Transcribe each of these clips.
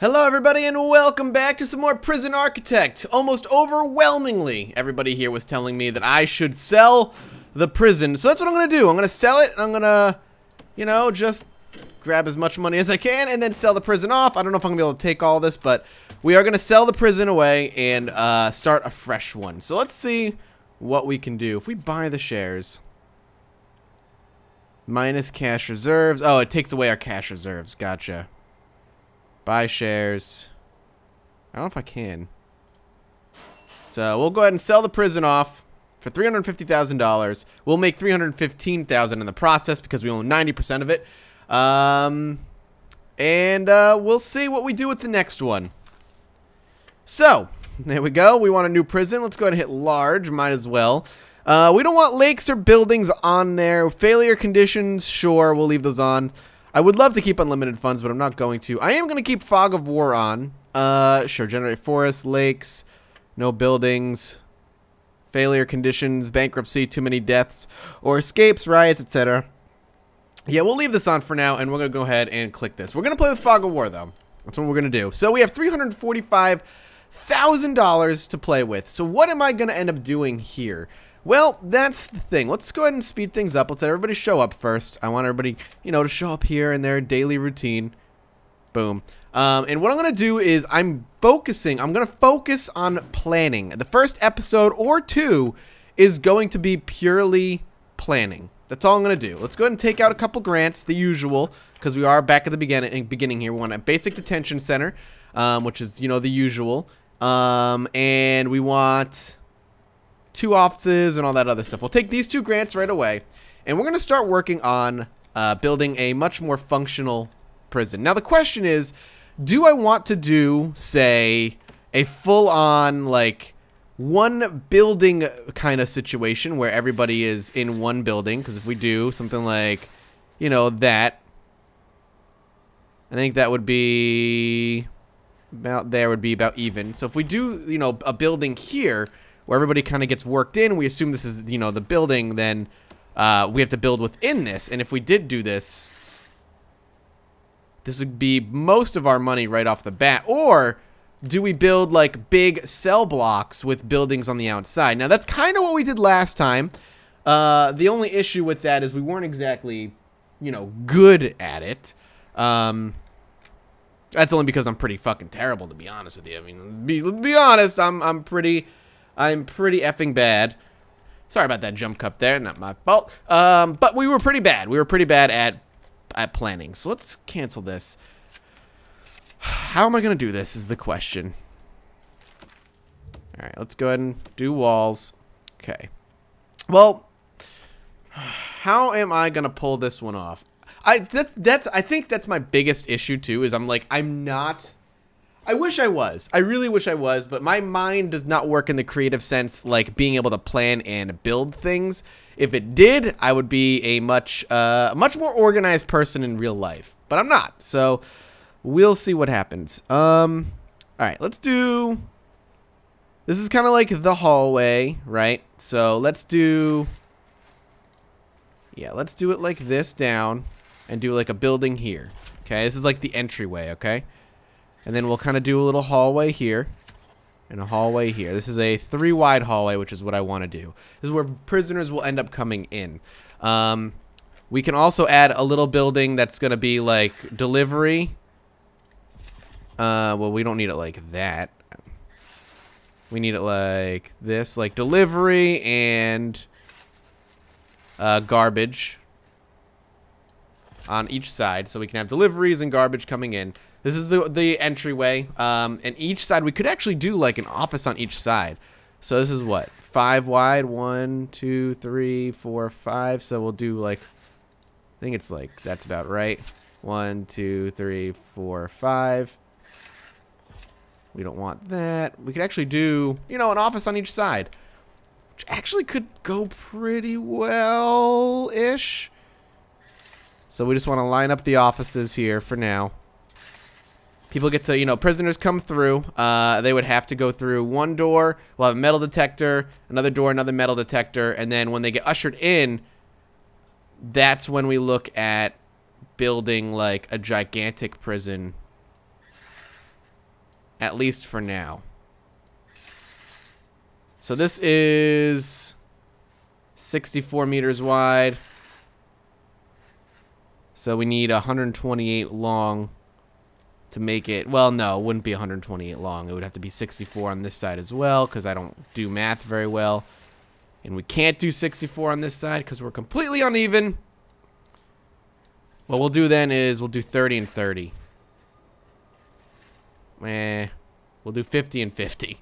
Hello everybody and welcome back to some more Prison Architect. Almost overwhelmingly, everybody here was telling me that I should sell the prison. So that's what I'm going to do. I'm going to sell it and I'm going to, you know, just grab as much money as I can and then sell the prison off. I don't know if I'm going to be able to take all this, but we are going to sell the prison away and start a fresh one. So let's see what we can do. If we buy the shares, minus cash reserves. Oh, it takes away our cash reserves. Gotcha. Buy shares. I don't know if I can. So we'll go ahead and sell the prison off for $350,000. We'll make $315,000 in the process because we own 90% of it. We'll see what we do with the next one. So there we go. We want a new prison. Let's go ahead and hit large. Might as well. We don't want lakes or buildings on there. Failure conditions, sure, we'll leave those on. I would love to keep unlimited funds, but I'm not going to. I am going to keep Fog of War on. Sure, generate forests, lakes, no buildings, failure conditions, bankruptcy, too many deaths, or escapes, riots, etc. Yeah, we'll leave this on for now, and we're going to go ahead and click this. We're going to play with Fog of War, though. That's what we're going to do. So we have $345,000 to play with. So what am I going to end up doing here? Well, that's the thing. Let's go ahead and speed things up. Let's let everybody show up first. I want everybody, you know, to show up here in their daily routine. Boom. And what I'm going to do is I'm going to focus on planning. The first episode or two is going to be purely planning. That's all I'm going to do. Let's go ahead and take out a couple grants, the usual, because we are back at the beginning here. We want a basic detention center, which is, you know, the usual. And we want 2 offices and all that other stuff. We'll take these 2 grants right away, and we're going to start working on building a much more functional prison. Now the question is, do I want to do, say, a full-on, like, one building kind of situation where everybody is in one building? Because if we do something like, you know, that, I think that would be about there, would be about even. So if we do, you know, a building here where everybody kind of gets worked in, we assume this is, you know, the building, then we have to build within this. And if we did do this, this would be most of our money right off the bat. Or do we build like big cell blocks with buildings on the outside? Now that's kind of what we did last time. The only issue with that is we weren't exactly, you know, good at it. That's only because I'm pretty fucking terrible, to be honest with you. I mean, be honest, I'm pretty effing bad. Sorry about that jump cut there, not my fault. But we were pretty bad. We were pretty bad at planning. So let's cancel this. How am I going to do this is the question. All right, let's go ahead and do walls. Okay. Well, how am I going to pull this one off? I think that's my biggest issue too, is I'm not. I wish I was. I really wish I was, but my mind does not work in the creative sense, like being able to plan and build things. If it did, I would be a much more organized person in real life, but I'm not. So we'll see what happens. All right, let's do. This is kind of like the hallway, right? So let's do. Yeah, let's do it like this down, and do like a building here. Okay, this is like the entryway. Okay. And then we'll kind of do a little hallway here and a hallway here. This is a 3-wide hallway, which is what I want to do. This is where prisoners will end up coming in. We can also add a little building that's going to be like delivery. Well, we don't need it like that. We need it like this, like delivery and garbage on each side. So we can have deliveries and garbage coming in. This is the entryway, and each side, we could actually do like an office on each side. So this is what, 5 wide, 1, 2, 3, 4, 5. So we'll do like, I think it's like, that's about right. 1, 2, 3, 4, 5. We don't want that. We could actually do, you know, an office on each side, which actually could go pretty well-ish. So we just want to line up the offices here for now. People get to, you know, prisoners come through. They would have to go through one door. We'll have a metal detector, another door, another metal detector. And then when they get ushered in, that's when we look at building like a gigantic prison At least for now. So this is 64 meters wide. So we need 128 long to make it. Well, no, it wouldn't be 128 long. It would have to be 64 on this side as well, because I don't do math very well. And we can't do 64 on this side because we're completely uneven. What we'll do then is we'll do 30 and 30. We'll do 50 and 50.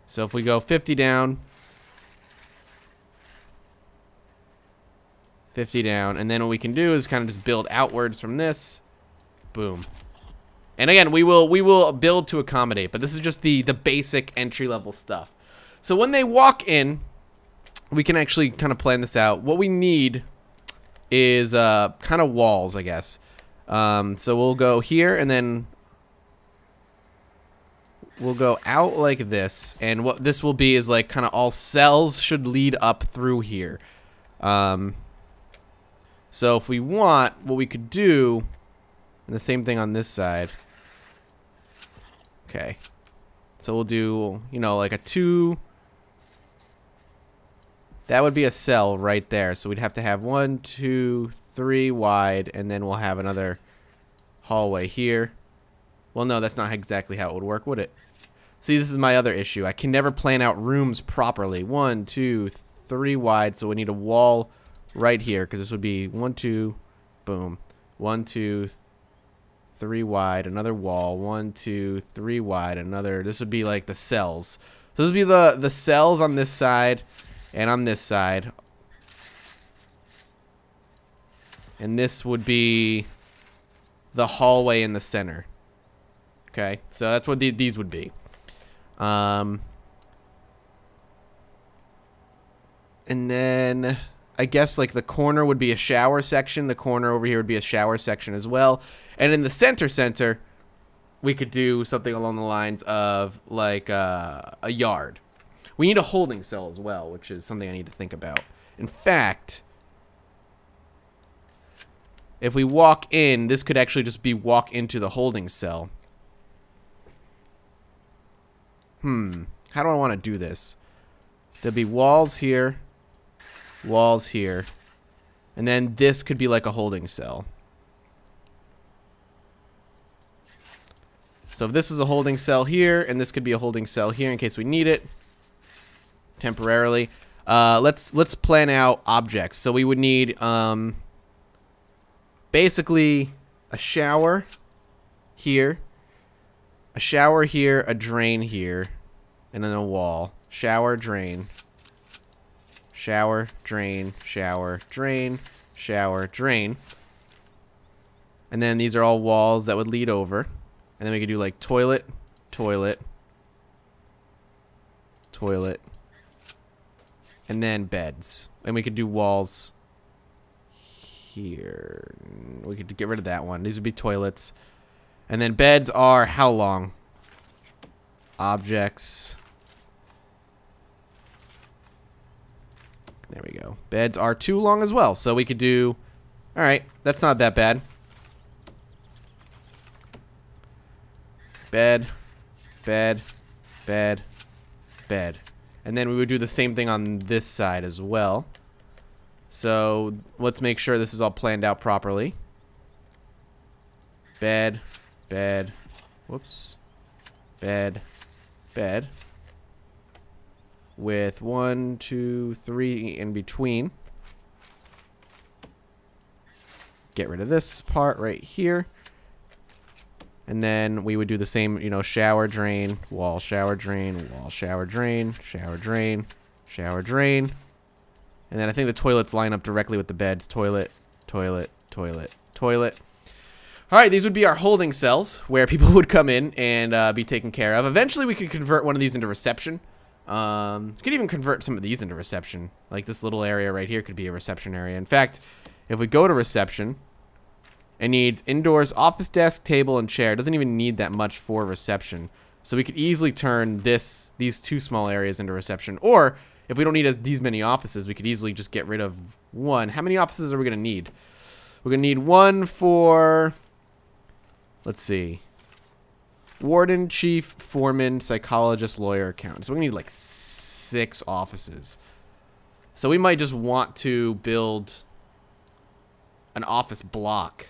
So if we go 50 down, 50 down, and then what we can do is kind of just build outwards from this. Boom. And again, we will build to accommodate, but this is just the basic entry-level stuff. So when they walk in, we can actually kind of plan this out. What we need is kind of walls, I guess. So we'll go here, and then we'll go out like this, and what this will be is like kind of all cells should lead up through here. So if we want, what we could do, and the same thing on this side. Okay. So we'll do, you know, like a 2. That would be a cell right there. So we'd have to have 1, 2, 3 wide, and then we'll have another hallway here. Well, no, that's not exactly how it would work, would it? See, this is my other issue. I can never plan out rooms properly. 1, 2, 3 wide, so we need a wall right here, because this would be 1, 2, boom. 1, 2, 3 wide, another wall. 1, 2, 3 wide, another. This would be like the cells. So this would be the cells on this side and on this side. And this would be the hallway in the center. Okay, so that's what these would be. And then I guess like the corner would be a shower section. The corner over here would be a shower section as well. And in the center, we could do something along the lines of like a yard. We need a holding cell as well, which is something I need to think about. In fact, if we walk in, this could actually just be walk into the holding cell. How do I want to do this? There'll be walls here, and then this could be like a holding cell. So if this was a holding cell here, and this could be a holding cell here in case we need it temporarily. Let's plan out objects. So we would need basically a shower here, a drain here, and then a wall. Shower, drain. Shower, drain, shower, drain, shower, drain. And then these are all walls that would lead over. And then we could do like toilet, toilet, toilet, and then beds. And we could do walls here. We could get rid of that one. These would be toilets. And then beds are how long? Objects. There we go. Beds are too long as well. So we could do... Alright, that's not that bad. Bed, bed, bed, bed. And then we would do the same thing on this side as well. So let's make sure this is all planned out properly. Bed, bed, whoops. Bed, bed. With 1, 2, 3 in between. Get rid of this part right here. And then we would do the same, you know, shower, drain, wall, shower, drain, wall, shower, drain, shower, drain, shower, drain. And then I think the toilets line up directly with the beds. Toilet, toilet, toilet, toilet. All right, these would be our holding cells where people would come in and be taken care of. Eventually, we could convert one of these into reception. Could even convert some of these into reception. Like this little area right here could be a reception area. In fact, if we go to reception, it needs indoors office desk, table, and chair. It doesn't even need that much for reception. So we could easily turn these 2 small areas into reception. Or if we don't need these many offices, we could easily just get rid of one. How many offices are we going to need? We're going to need one for, let's see, Warden, chief, foreman, psychologist, lawyer, accountant. So we need like 6 offices. So we might just want to build an office block.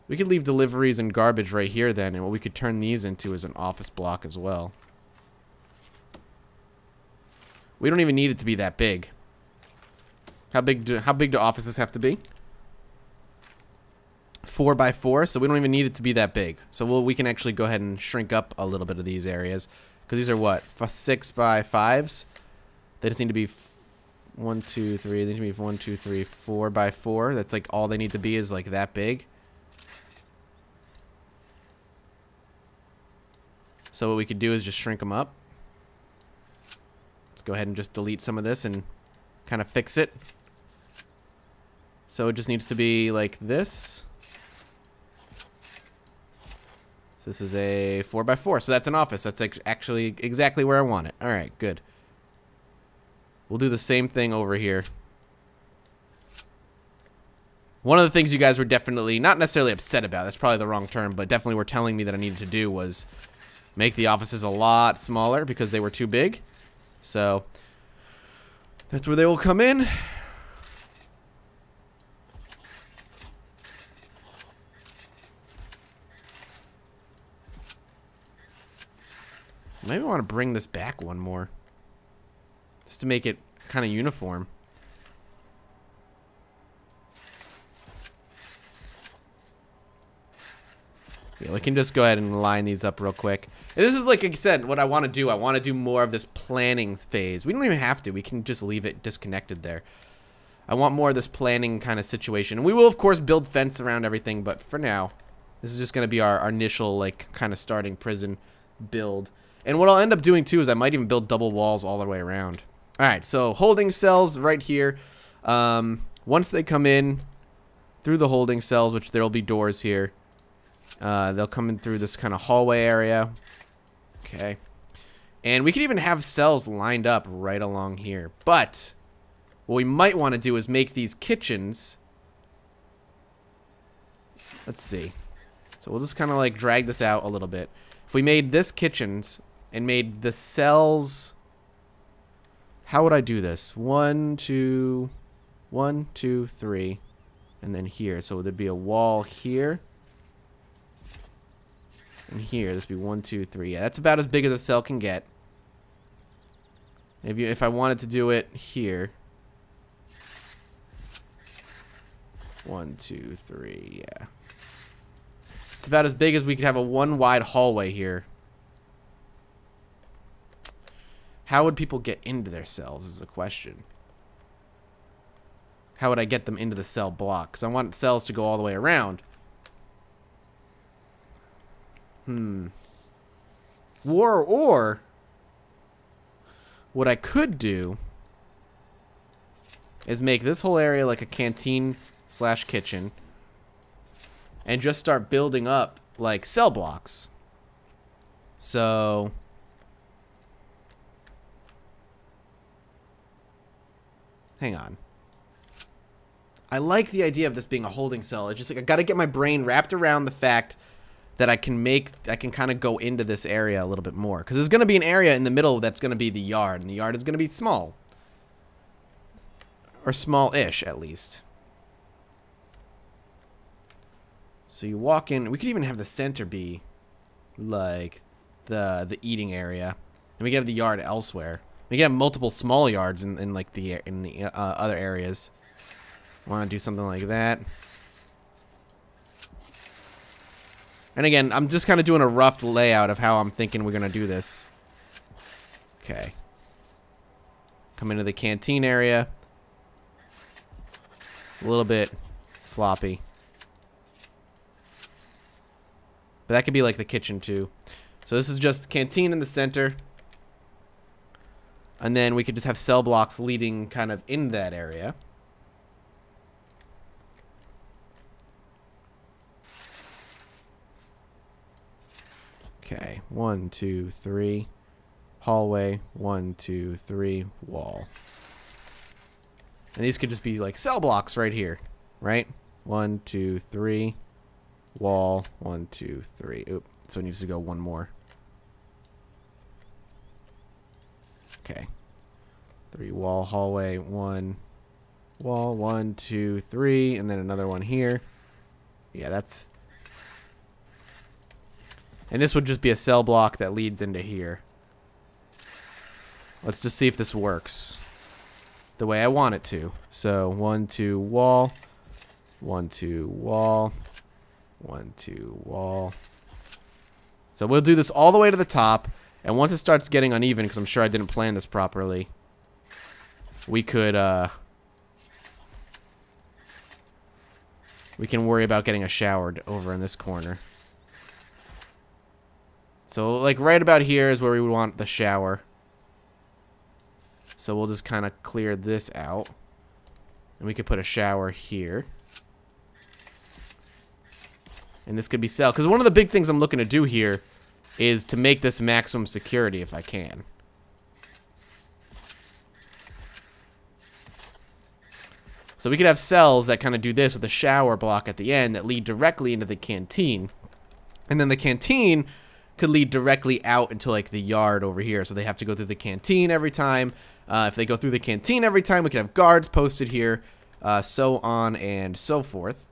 We could leave deliveries and garbage right here then, and what we could turn these into is an office block as well. We don't even need it to be that big. How big do offices have to be? 4 by 4, so we don't even need it to be that big. So we can actually go ahead and shrink up a little bit of these areas, because these are what, 6 by 5s. They just need to be 1, 2, 3. They need to be 1, 2, 3, 4 by 4. That's like all they need to be is like that big. So what we could do is just shrink them up. Let's go ahead and just delete some of this and kind of fix it. So it just needs to be like this. So this is a 4 by 4. So that's an office. That's actually exactly where I want it. All right, good. We'll do the same thing over here. One of the things you guys were definitely, not necessarily upset about, that's probably the wrong term, but definitely were telling me that I needed to do was make the offices a lot smaller because they were too big. So that's where they will come in. Maybe I want to bring this back one more, just to make it kind of uniform. Yeah, we can just go ahead and line these up real quick. And this is, like I said, what I want to do. I want to do more of this planning phase. We don't even have to. We can just leave it disconnected there. I want more of this planning kind of situation. And we will, of course, build fence around everything. But for now, this is just going to be our initial, like, kind of starting prison build. And what I'll end up doing, too, is I might even build double walls all the way around. All right, so holding cells right here. Once they come in through the holding cells, which there will be doors here, they'll come in through this kind of hallway area. Okay. And we could even have cells lined up right along here. But what we might want to do is make these kitchens. Let's see. So we'll just kind of like drag this out a little bit. If we made this kitchens and made the cells, how would I do this? 1, 2, 1, 2, 3, and then here. So there'd be a wall here. And here, this would be 1, 2, 3. Yeah, that's about as big as a cell can get. If I wanted to do it here. 1, 2, 3, yeah. It's about as big as we could have a one wide hallway here. How would people get into their cells is the question. How would I get them into the cell block? Because I want cells to go all the way around. Or what I could do is make this whole area like a canteen / kitchen and just start building up like cell blocks. So hang on. I like the idea of this being a holding cell. It's just like I got to get my brain wrapped around the fact that I can kind of go into this area a little bit more. Because there's going to be an area in the middle that's going to be the yard. And the yard is going to be small. Or small-ish, at least. So you walk in. We could even have the center be like the eating area. And we can have the yard elsewhere. We can have multiple small yards in like the other areas. Want to do something like that. And again, I'm just kind of doing a rough layout of how I'm thinking we're going to do this. Okay. Come into the canteen area. A little bit sloppy. But that could be like the kitchen too. So this is just canteen in the center. And then we could just have cell blocks leading kind of in that area. Okay, 1, 2, 3. Hallway, 1, 2, 3. Wall. And these could just be like cell blocks right here, right? 1, 2, 3. Wall. 1, 2, 3. Oop. So it needs to go one more. Okay. 3 wall, hallway, 1 wall, 1, 2, 3, and then another one here. Yeah, that's... And this would just be a cell block that leads into here. Let's just see if this works the way I want it to. So 1, 2, wall, 1, 2, wall, 1, 2, wall. So we'll do this all the way to the top, and once it starts getting uneven, because I'm sure I didn't plan this properly, we could we can worry about getting a shower over in this corner. So like right about here is where we would want the shower. So we'll just kind of clear this out. And we could put a shower here. And this could be cell. Because one of the big things I'm looking to do here is to make this maximum security if I can. So we could have cells that kind of do this with a shower block at the end that lead directly into the canteen. And then the canteen could lead directly out into like the yard over here. So they have to go through the canteen every time. If they go through the canteen every time, we can have guards posted here. So on and so forth.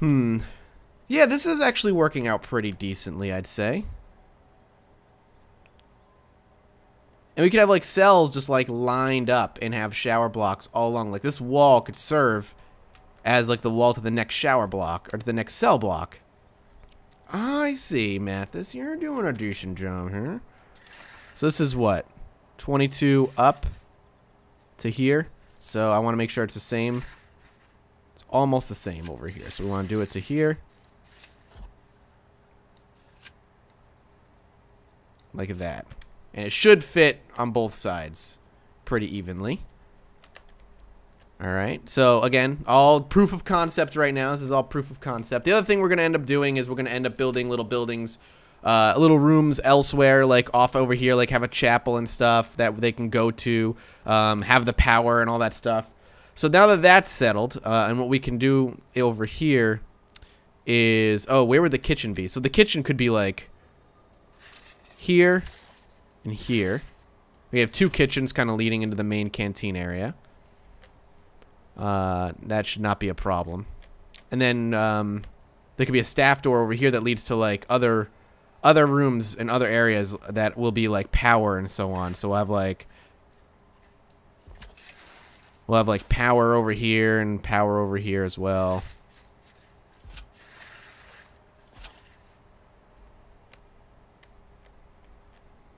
Yeah, this is actually working out pretty decently, I'd say. And we could have like cells just like lined up and have shower blocks all along. Like this wall could serve as like the wall to the next shower block or to the next cell block. I see, Mathis. You're doing a decent job here. So this is what? 22 up to here. So I want to make sure it's the same. It's almost the same over here. So we want to do it to here. Like that. And it should fit on both sides pretty evenly. Alright, so again, all proof of concept right now. This is all proof of concept. The other thing we're going to end up doing is we're going to end up building little buildings, little rooms elsewhere, like off over here, like have a chapel and stuff that they can go to, have the power and all that stuff. So now that that's settled, and what we can do over here is, oh, where would the kitchen be? So the kitchen could be like here and here. We have two kitchens kind of leading into the main canteen area. That should not be a problem. And then there could be a staff door over here that leads to like other rooms and other areas that will be like power and so on. So we'll have like power over here and power over here as well.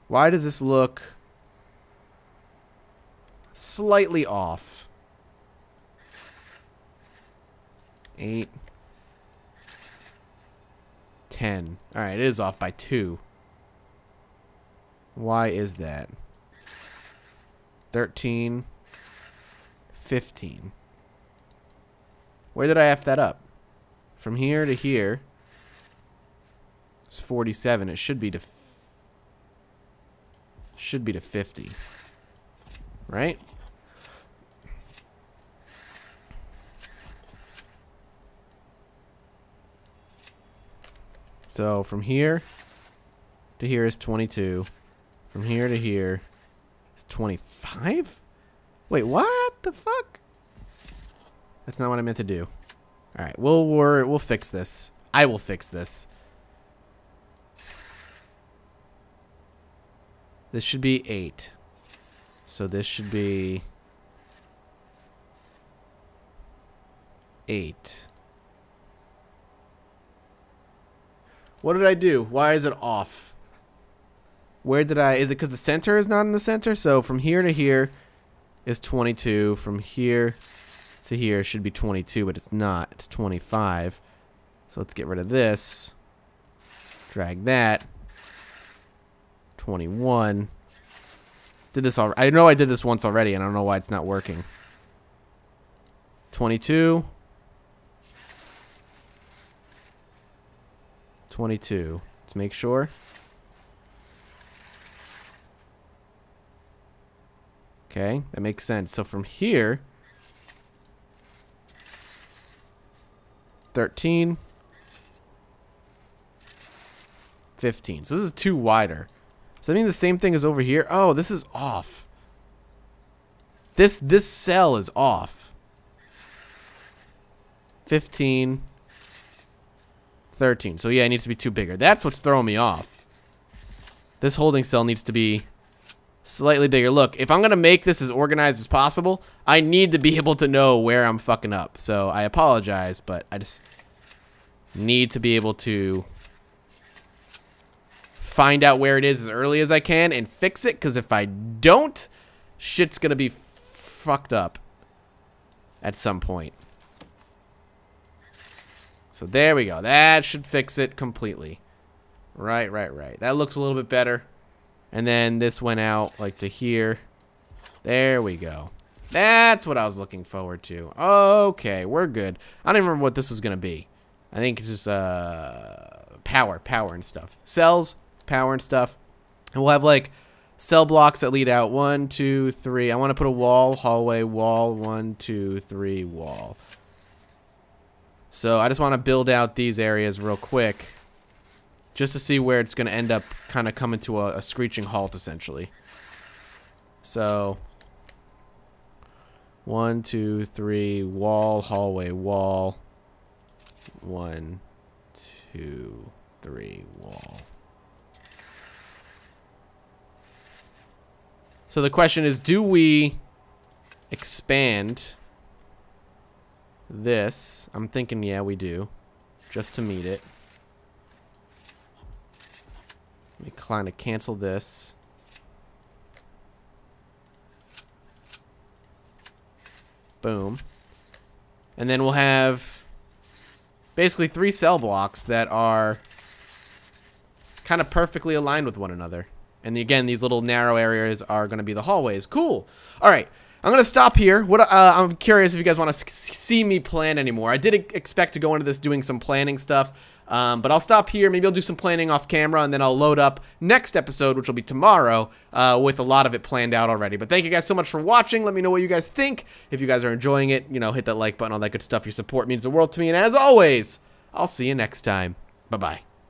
Why does this look slightly off? 8, 10. Alright, it is off by 2. Why is that? 13, 15. Where did I F that up? From here to here. It's 47. It should be to 50. Right? So from here to here is 22. From here to here is 25? Wait, what the fuck? That's not what I meant to do. All right, we'll fix this. I will fix this. This should be 8. So this should be 8. What did I do? Why is it off? Where did I... Is it because the center is not in the center? So from here to here is 22. From here to here should be 22, but it's not. It's 25. So let's get rid of this. Drag that. 21. Did this already? I know I did this once already, and I don't know why it's not working. 22. 22. Let's make sure. Okay, that makes sense. So from here 13. 15. So this is 2 wider. Does that mean the same thing as over here? Oh, this is off. This cell is off. 15. 13. So yeah, it needs to be 2 bigger. That's what's throwing me off. This holding cell needs to be slightly bigger. Look, if I'm going to make this as organized as possible, I need to be able to know where I'm fucking up. So I apologize, but I just need to be able to find out where it is as early as I can and fix it, because if I don't, shit's going to be fucked up at some point. So there we go. That should fix it completely. Right. That looks a little bit better. And then this went out like to here. There we go. That's what I was looking forward to. Okay, we're good. I don't even remember what this was going to be. I think it's just power and stuff. Cells, power and stuff. And we'll have like cell blocks that lead out. 1, 2, 3. I want to put a wall, hallway, wall. 1, 2, 3, wall. So I just want to build out these areas real quick, just to see where it's going to end up kind of coming to a screeching halt, essentially. So 1, 2, 3, wall, hallway, wall. 1, 2, 3, wall. So the question is, do we expand this? I'm thinking, yeah, we do, just to meet it. Let me kind of cancel this. Boom. And then we'll have basically 3 cell blocks that are kind of perfectly aligned with one another. And again, these little narrow areas are going to be the hallways. Cool. All right. I'm going to stop here. I'm curious if you guys want to see me plan anymore. I did expect to go into this doing some planning stuff. But I'll stop here. Maybe I'll do some planning off camera, and then I'll load up next episode, which will be tomorrow, with a lot of it planned out already. But thank you guys so much for watching. Let me know what you guys think. If you guys are enjoying it, you know, hit that like button, all that good stuff. Your support means the world to me. And as always, I'll see you next time. Bye-bye.